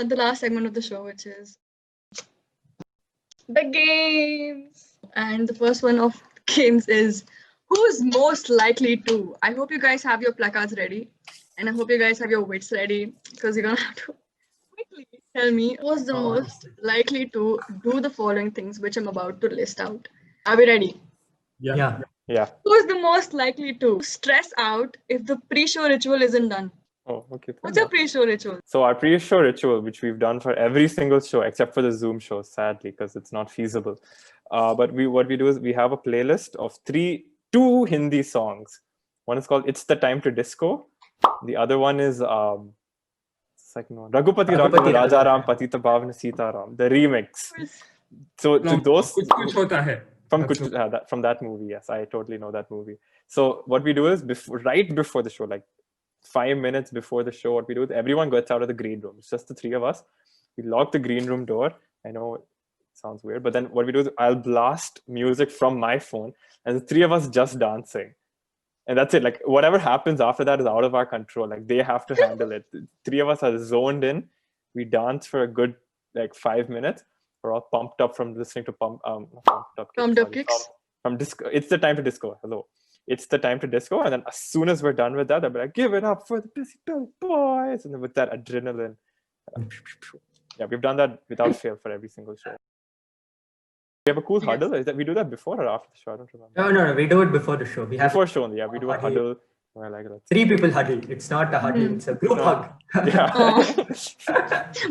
the last segment of the show, which is the games. And the first one of games is who's most likely to. I hope you guys have your placards ready, and I hope you guys have your wits ready because you're gonna have to quickly tell me who's the most likely to do the following things which I'm about to list out. Are we ready? Yeah. Who's the most likely to stress out if the pre-show ritual isn't done? Oh, okay. What's your pre-show ritual? So our pre-show ritual, which we've done for every single show except for the Zoom show, sadly, because it's not feasible. But what we do is we have a playlist of two Hindi songs. One is called "It's the Time to Disco." The other one is second one, Raghupati Raghav Rajaram Patita Bhavna Sitaram, the remix. So to those from that movie, yes, I totally know that movie. So what we do is right before the show, like 5 minutes before the show, what we do is everyone gets out of the green room. It's just the three of us. We lock the green room door. I know it sounds weird, but then what we do is I'll blast music from my phone and the three of us just dancing. And that's it. Like whatever happens after that is out of our control. Like they have to handle it. The three of us are zoned in. We dance for a good 5 minutes. We're all pumped up from listening to pumped up kicks. From disco. It's the time to disco. Hello. It's the time to disco. And then as soon as we're done with that, I'll be like, give it up for the BisiBeleBois. And then with that adrenaline. Yeah, we've done that without fail for every single show. We have a cool huddle. Is that we do that before or after the show? I don't remember. No. We do it before the show. We have before show only. Yeah, we do a huddle. I like that. 3 people huddle. It's not a huddle. It's a group hug. Yeah.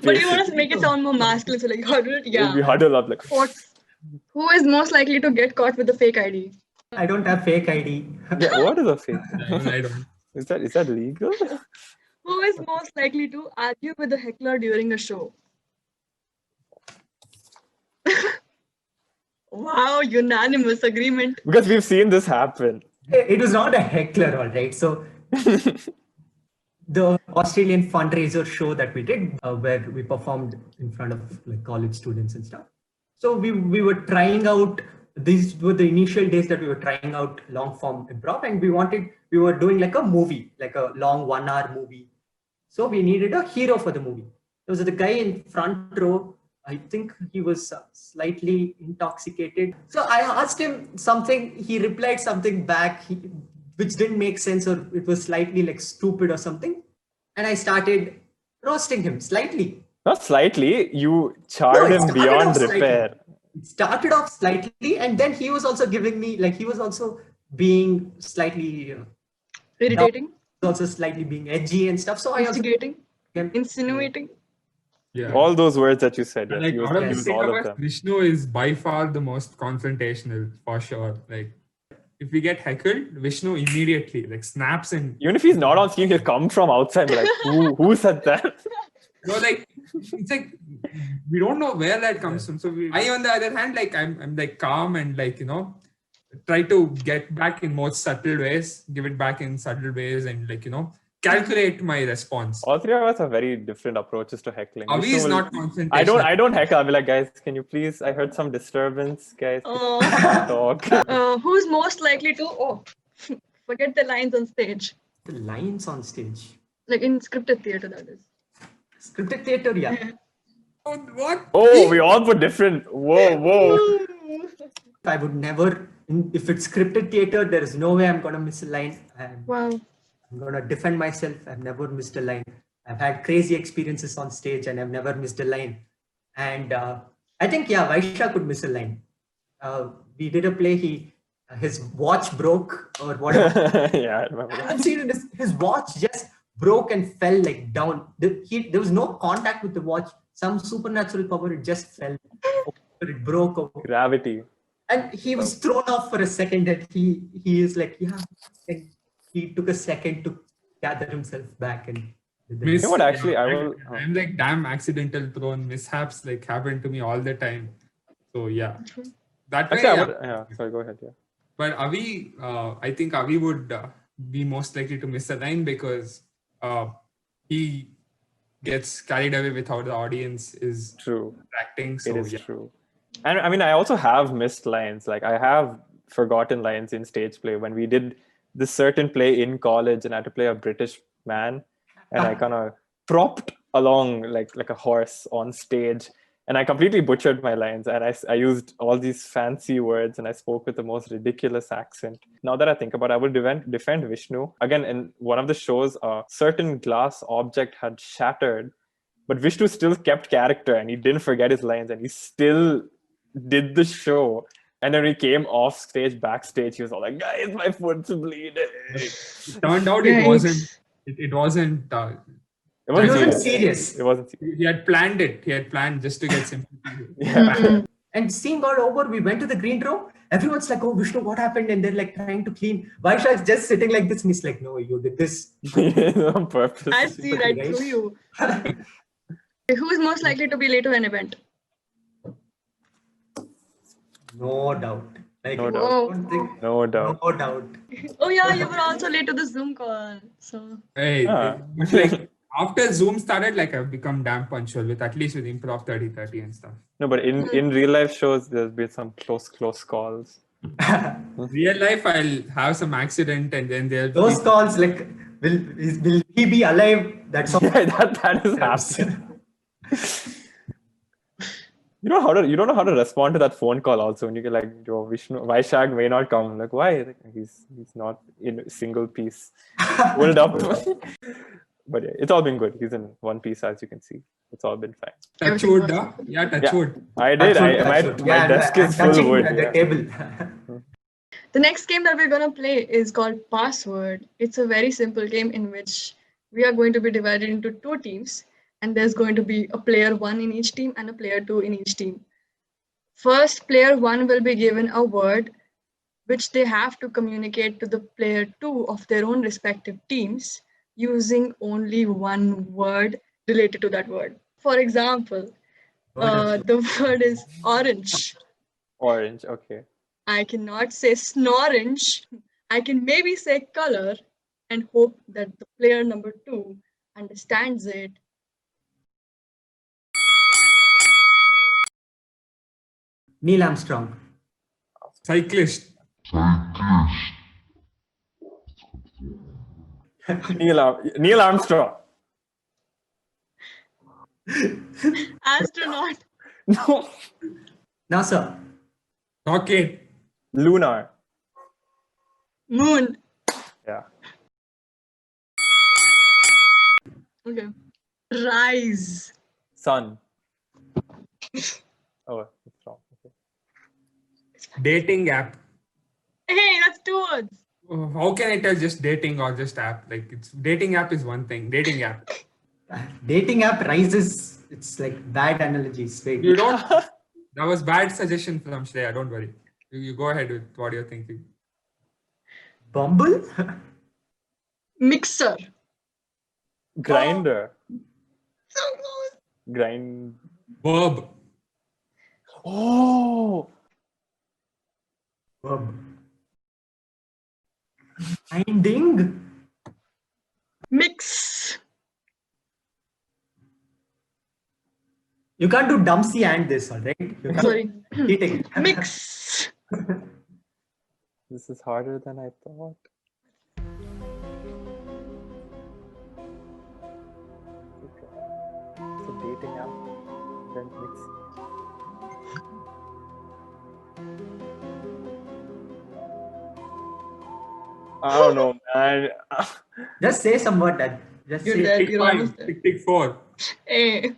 But you want to make it sound more masculine, so like huddle. Yeah. We huddle up like. Who is most likely to get caught with a fake ID? I don't have fake ID. Yeah, what is a fake? I don't. Is that legal? Who is most likely to argue with a heckler during a show? Wow, unanimous agreement. Because we've seen this happen. It was not a heckler, all right. So the Australian fundraiser show that we did, where we performed in front of like college students and stuff. So we were trying out. These were the initial days that we were trying out long form improv, and we were doing like a movie, like a long 1 hour movie. So we needed a hero for the movie. There was the guy in front row. I think he was slightly intoxicated. So I asked him something. He replied something back, which didn't make sense, or it was slightly like stupid or something. And I started roasting him slightly. Not slightly. You charred him beyond repair. It started off slightly, and then he was also giving me, like, he was also being slightly irritating. Also slightly being edgy and stuff. So instigating, insinuating. Yeah. All those words that you said. Like, all of them. Vishnu is by far the most confrontational, for sure. Like, if we get heckled, Vishnu immediately like snaps and. Even if he's not on screen, he'll come from outside. Like, who said that? No, like it's like we don't know where that comes from. So I, on the other hand, like I'm like calm and like try to get back in more subtle ways, give it back in subtle ways, and like calculate my response. All three of us have very different approaches to heckling. Avi is not confrontational. I don't heckle. I'll be like, guys, can you please? I heard some disturbance, guys. Talk. Who's most likely to forget the lines on stage? The lines on stage, like in scripted theater, that is. Scripted theater, yeah. What? Oh, we all put different. Whoa. I would never. If it's scripted theater, there is no way I'm gonna miss a line. Wow. I'm gonna defend myself. I've never missed a line. I've had crazy experiences on stage and I've never missed a line. And I think, Vaishya could miss a line. We did a play. His watch broke or whatever. Yeah, I remember. I've seen it. His watch just broke and fell like down. There was no contact with the watch. Some supernatural power. It just fell. It broke over. Gravity. And he was thrown off for a second. And he is like, And he took a second to gather himself back. And you know what? Actually, I'm like damn accidental prone. Mishaps like happen to me all the time. So yeah, that way. Sorry, go ahead. Yeah. But Avi, I think Avi would be most likely to miss a line because he gets carried away with how the audience is acting. So, it is true. And I mean, I also have missed lines. Like I have forgotten lines in stage play when we did this certain play in college and I had to play a British man and I kind of propped along like a horse on stage, and I completely butchered my lines, and I used all these fancy words, and I spoke with the most ridiculous accent. Now that I think about it, I will defend Vishnu. Again, in one of the shows, a certain glass object had shattered, but Vishnu still kept character, and he didn't forget his lines, and he still did the show. And then he came off stage, backstage, he was all like, guys, my foot's bleeding. It turned out Yikes. it wasn't. It wasn't. It wasn't wasn't serious. serious. It wasn't serious. He had planned it. He had planned just to get sympathy. Mm-mm. And scene got over, we went to the green room. Everyone's like, oh, Vishnu, what happened? And they're like trying to clean. Vaishak's just sitting like this. And he's like, no, you did this. On purpose. I see right Right? through you. Who is most likely to be late to an event? No doubt. Like, No I doubt. don't think- No doubt. No doubt. Oh yeah, you were also late to the Zoom call. So Hey, Ah. like, after Zoom started, like I've become damn punctual with at least with Improv 30/30 and stuff. No, but in real life shows, there's been some close calls. Real life, I'll have some accident and then there'll Those be calls, like, will he be alive? That's all. Yeah, that is happening. You don't know how to respond to that phone call also when you get like, yo, Vishnu, Vaishak may not come. Like, why? Like, he's not in a single piece. Hold up. But yeah, it's all been good. He's in one piece, as you can see. It's all been fine. touch wood. Yeah, touch Yeah. wood. I did. My desk is full touching wood. the Yeah. table. the next game that we're gonna play is called Password. It's a very simple game in which we are going to be divided into two teams, and there's going to be a player 1 in each team and a player 2 in each team. First, player 1 will be given a word which they have to communicate to the player 2 of their own respective teams using only one word related to that word. For example, the word is orange. Orange, okay. I cannot say snorange. I can maybe say color and hope that the player number 2 understands it. Neil Armstrong. Cyclist. Neil Armstrong. Astronaut. No. NASA. Rocket. Lunar. Moon. Yeah. Okay. Rise. Sun. Oh, it's wrong. Okay. Dating app. Hey, that's 2 words. How can I tell just dating or just app? Like it's dating app is one thing. Dating app. Dating app rises. It's like bad analogies. Wait. You don't. That was bad suggestion from Shreya. Don't worry. You go ahead with what you're thinking. Bumble? Mixer. Grinder. So close. Grind. Verb. Oh. Finding? Mix. You can't do Dumpsy and this, all right? You can't Sorry. cheating. Mix. This is harder than I thought. Okay. It's a dating app. Then mix. I don't know, man. Just say some word that. Just You're say. dead. Tick You're 5. almost there. Tick 4. Hey.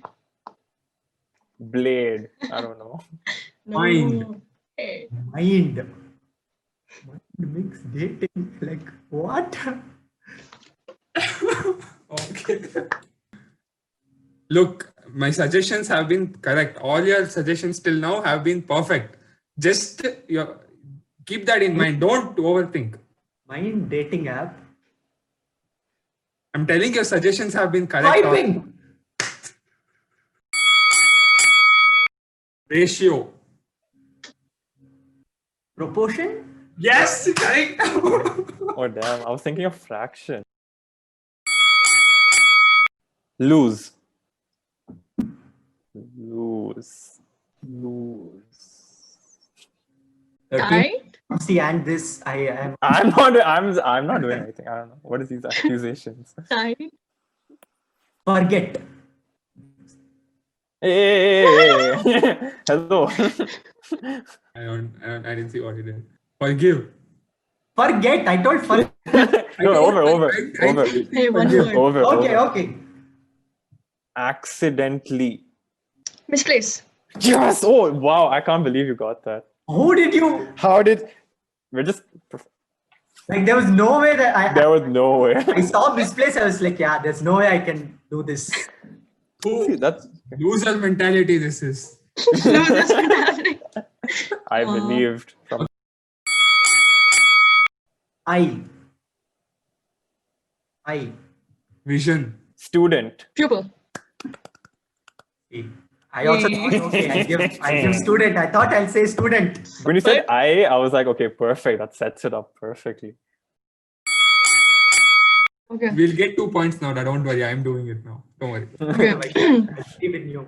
Blade. I don't know. No. Mind. Hey. Mind. Mind mix dating. Like what? Okay. Look, my suggestions have been correct. All your suggestions till now have been perfect. Just keep that in mind. Don't overthink. Mind dating app. I'm telling your suggestions have been correct. Swiping. Ratio. Proportion. Yes, correct. Oh, damn. I was thinking of fraction. Lose. Right? See, and this I am. I'm not doing anything. I don't know. What is these accusations? Right? Forget. Hey. Hello. I didn't see what he did. Forgive. Forget. I told forget. No, over. Hey, one word. Over. Okay. Accidentally. Misplace. Yes. Oh, wow. I can't believe you got that. Who did you? How did? We're just. Like, there was no way that There was no way. I saw misplace. I was like, yeah, there's no way I can do this. See, that's. Loser mentality this is. No, that's fantastic. I believed from. I. Vision. Student. Pupil. I also thought, okay, I give student. I thought I'll say student. When you said I was like, okay, perfect. That sets it up perfectly. Okay. We'll get 2 points now. Don't worry. I'm doing it now. Don't worry. Okay. Even you.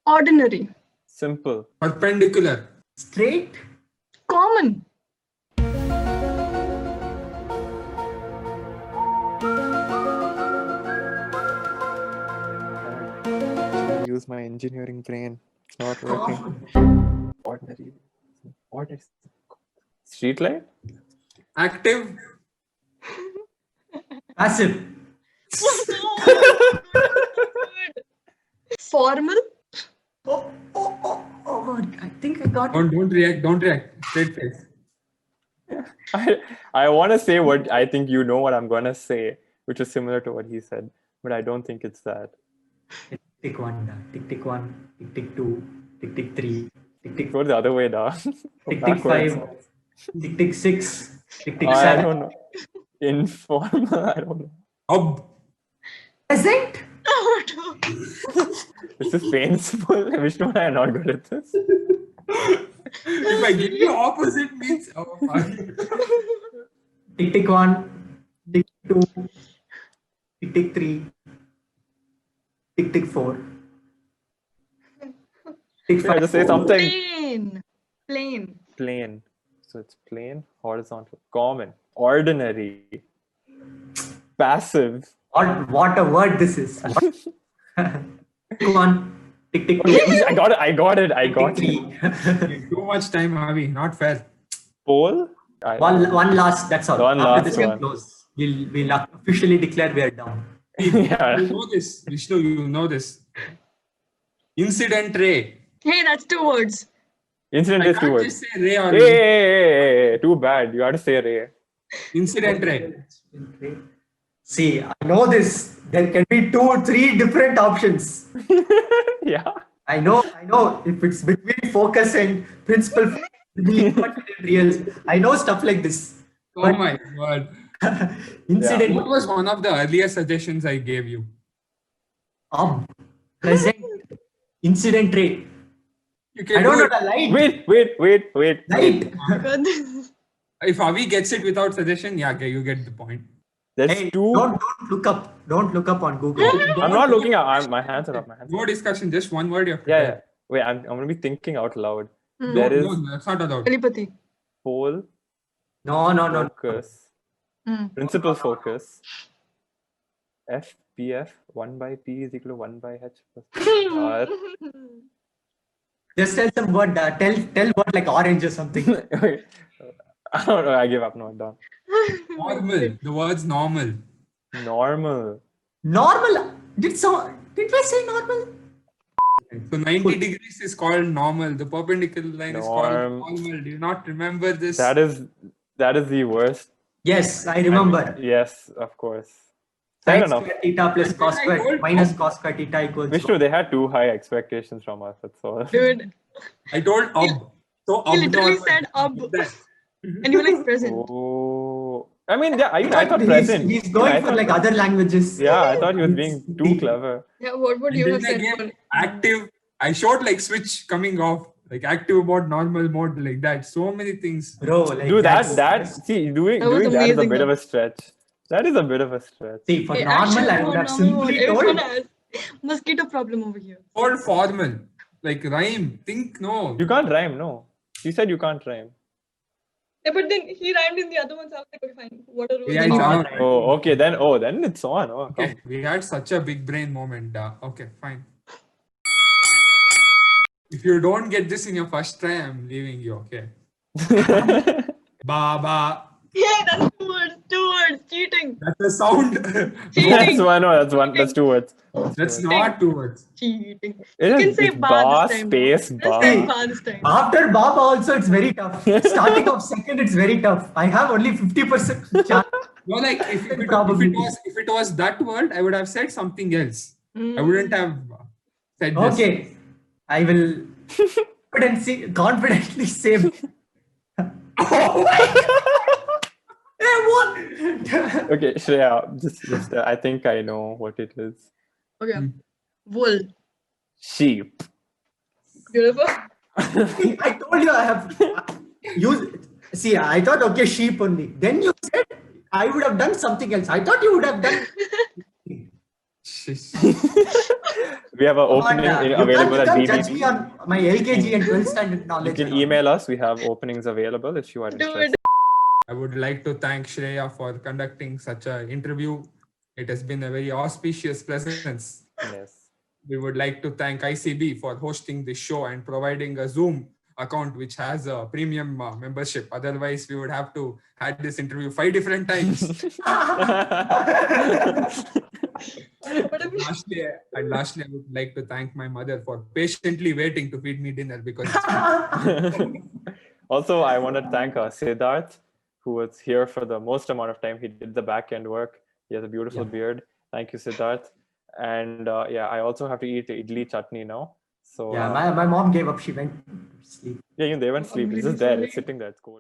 Ordinary. Simple. Perpendicular. Straight. Common. Use my engineering brain. It's not working. Ordinary. Street light? Active. Passive. Formal. Oh, I think I got it. Don't react. Straight face. I want to say what I think you know what I'm going to say, which is similar to what he said, but I don't think it's that. Tick one, tick one, tick two, tick three, tick Go the other way down. tick five, tick six, tick I seven. don't know. Informal, I don't know. Ob. Present. This is painful. Vishnu and I are not good at this. If I give you opposite means Tick one, tick two, tick three, tick four. Tick Yeah, five. just say something. Plain. So it's plain, horizontal, common, ordinary, passive. What a word this is. Tick one, tick two. I got it. Tick three. Too much time, Avi. Not fair. Pole? One last. That's all. One After last this, we'll one. close. We'll officially declare we are down. Yeah. You know this, Vishnu. You know this. Incident ray. Hey, that's 2 words. Incident I is 2 can't words. just say ray or Hey, too bad. You have to say ray. Incident ray. See, I know this. There can be 2 or 3 different options. Yeah. I know. If it's between focus and principal, reals. I know stuff like this. Oh my god. Incident. What was one of the earlier suggestions I gave you? Present. Incident rate. You can I don't do know the light. Wait. Light. If Avi gets it without suggestion, yeah, okay, you get the point. There's Hey, 2. don't look up. Don't look up on Google. I'm not looking at my hands are up. No discussion, just one word. Yeah. Wait, I'm going to be thinking out loud. Hmm. There is No, that's not allowed. Telepathy. pole, No. focus, Hmm. principal focus, FPF, 1 by P is equal to 1 by H plus R. Just tell some word. Tell word like orange or something. Wait, I don't know. I give up. No, I'm done. Normal. The word's normal. Normal. Normal. Did I say normal? So 90 degrees is called normal. The perpendicular line is called Norm. normal. Do you not remember this? That is the worst. Yes, I remember. Yes, of course. Fair Sin enough. square theta plus cos square minus cos square theta equals. Vishnu, they had too high expectations from us. That's all. Dude, I told ob. So he literally abnormal. said ab. That. And you were like present. Oh, I mean, yeah. I thought present. He's going for like other languages. Yeah, I thought he was being too clever. Yeah, what would And you then have said? again, active. I showed like switch coming off, like active mode, normal mode, like that. So many things. Bro, like Dude, see, doing That was that is a amazing, bit of though. a stretch. That is a bit of a stretch. See, for Hey, normal, actually, I would have simply everyone told. has mosquito problem over here. All formal, like rhyme. Think no. You can't rhyme, no. You said you can't rhyme. Yeah, but then he rhymed in the other one, so I was like, okay, fine. What are Yeah, rules? it's on. Oh, okay. Then it's on. Oh, Okay, we had such a big brain moment. Okay, fine. If you don't get this in your first try, I'm leaving you, okay? Baba. Hey, that's 2 words, cheating. That's a sound. That's one. No, that's one. That's 2 words. That's not 2 words. Cheating. It You is, can say it's ba bar this time. space Just bar. say ba this time. After Baba also, it's very tough. Starting off second, it's very tough. I have only 50% chance. No, like if Probability. if it was that word, I would have said something else. I wouldn't have said this. Okay, I will confidently say. Oh my God! Hey, what? Okay, Shreya, just I think I know what it is. Okay. Wool. Sheep. Beautiful. I told you I have used. See, I thought okay, sheep only. Then you said I would have done something else. I thought you would have done. We have an opening available at You can't judge me BBB. on my LKG and 12th standard You knowledge. can email us. We have openings available if you are Do interested. it. I would like to thank Shreya for conducting such an interview. It has been a very auspicious presence. Yes. We would like to thank I.C.B for hosting this show and providing a Zoom account which has a premium membership. Otherwise, we would have to had this interview 5 different times. Lastly, I would like to thank my mother for patiently waiting to feed me dinner because Also, I want to thank Siddharth, who was here for the most amount of time. He did the back end work. He has a beautiful beard. Thank you, Siddharth. And yeah, I also have to eat idli chutney now. So Yeah, my mom gave up. She went to sleep. yeah, they went sleep. It's just there. It's sitting there. It's cold.